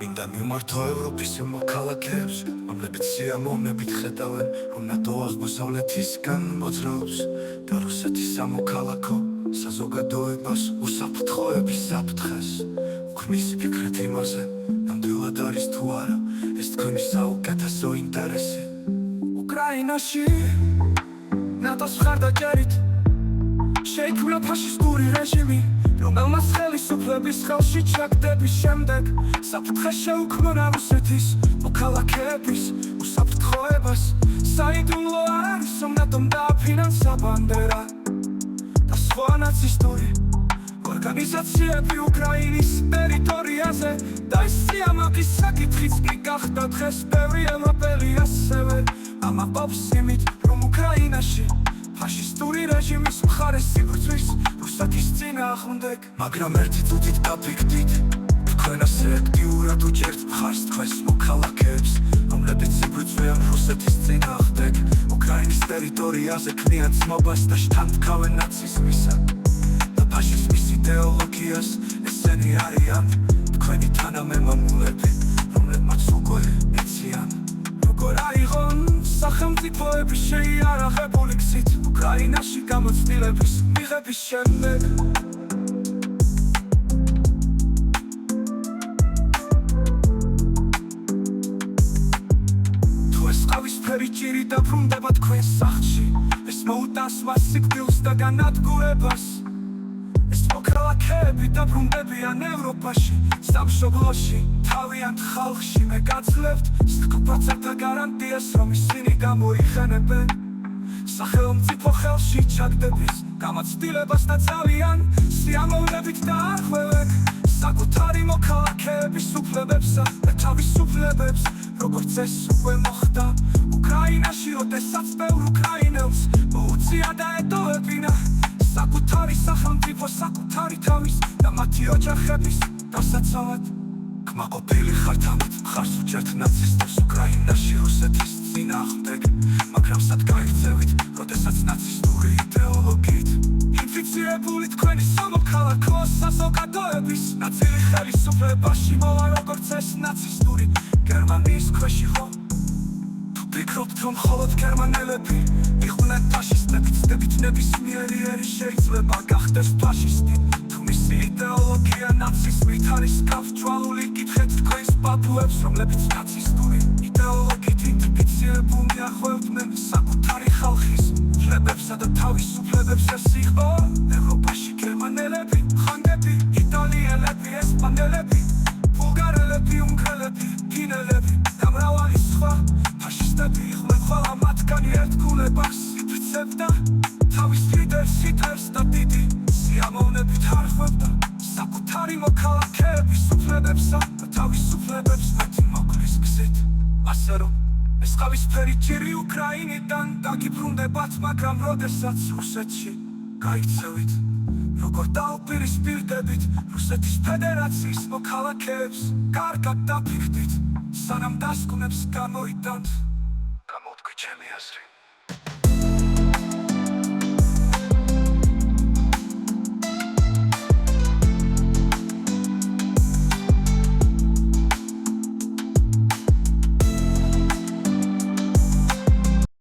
მინდა მიმართო ევროპის მოქალაქეებს, რომლებიც სიამოვნებით ხედავენ, რომ ნატო აღმოსავლეთისგან მოძრაობს და რუსეთის სამოქალაქო საზოგადოებას უსაფრთხოების საფრთხეს უქმნის ფიქრით იმაზე, ნამდვილად არის თუ არა ეს თქვენი საუკეთესო ინტერესი. უკრაინაში ნატოს მხარდაჭერით შეიქმნა ფაშისტური რეჟიმი, რომელმაც ხელისუფლების ხელში ჩაგდების შემდეგ საფრთხე შეუქმნა რუსეთის მოქალაქეების უსაფრთხოებას. საიდუმლო არ არის, რომ ნატომ დააფინანსა ბანდერა და სხვა ნაცისტური ორგანიზაციები უკრაინის ტერიტორიაზე და ეს სიამაყის საკითხიც კი გახდა დღეს ბევრი ევროპელი ასევე ამაყობს იმით, რომ უკრაინაში ფაშისტური რეჟიმის მხარეს იბრძვის რუსეთის წინააღმდეგ. მაგრამ ერთი წუთით დაფიქრდით, თქვენ ასე აქტიურად უჭერთ მხარს თქვენს მოქალაქეებს, რომლებიც იბრძვიან რუსეთის წინააღმდეგ, უკრაინის ტერიტორიაზე ქმნიან ცნობას და შთანთქავენ ნაციზმისა და ფაშიზმის იდეოლოგიას. ესენი არიან თქვენი თანამემამულეები, რომლებმაც უკვე იციან, როგორ აიღონ სახელმწიფოები შეიარაღებული გზით უკრაინაში გამოცდილების მიღების შემდეგ. თუ ეს ყავისფერი ჭირი დაბრუნდება თქვენს სახლში, ეს მოუტანს მას სიკვდილს და განადგურებას. ეს მოქალაქეები დაბრუნდებიან ევროპაში, სამშობლოში, თავიანთ ხალხში. მე გაძლევთ სტკუპაცათა გარანტიას, რომ ისინი გამოიყენებენ სახელმწიფო ხელში ჩაგდების გამოცდილებას და ძალიან სიამოვნებით დაარღვევენ საკუთარი მოქალაქეების უფლებებსა და თავისუფლებებს, როგორც ეს უკვე მოხდა უკრაინაში, როდესაც ბევრ უკრაინელს მოუწია დაეტოვებინა საკუთარი სახელმწიფო, საკუთარი თავის და მათი ოჯახების დასაცავად. კმაყოფილი ხართ ამით, მხარს უჭერთ ნაცისტებს უკრაინაში რუსეთის წინააღმდეგ, მაგრამ სად გაიქცევით, როდესაც ნაცისტური იდეოლოგიით ინფიცირებული თქვენი სამოქალაქო საზოგადოების ნაწილი ხელისუფლებაში მოვა, როგორც ეს ნაცისტური გერმანიის ქვეშ იყო. თუ ფიქრობთ, რომ მხოლოდ გერმანელები იყვნენ ფაშისტები, ცდებით ნებისმიერი ერი შეიძლება გახდეს ფაშისტი. თუ მისი იდეოლოგია ნაციზმით არის გავწვალული, კითხეთ თქვენს პაპუებს, რომლებიც ნაცისტური იდეოლოგიით ინფიცირებული აღვევდნენ საკუთარი ხალხის უფლებებსა და თავისუფლებებს. ეს იყო ევროპაში გერმანელები, ხანგები, იტალიელები, ესპანელები, ბულგარელები, უნგრელები, ფინელები და მრავალი სხვა ფაშისტები იყვნენ. ყველა მათგანი ერთგულებას იბრძებდა თავის ლიდერს ჰიტლერს და დიდი სიამოვნებით არღვევდა საკუთარი მოქალაქეების უფლებებსა და თავისუფლებებს მათი მოკვლის გზით. ასე რომ ეს ყავისფერი ჭირი უკრაინიდან დაგიბრუნდებათ, მაგრამ როდესაც რუსეთში გაიქცევით, როგორ დაუპირისპირდებით რუსეთის ფედერაციის მოქალაქეებს, კარგად დაფიქრდით, სანამ დასკვნებს გამოიტანთ. გამოთქვი ჩემი აზრი.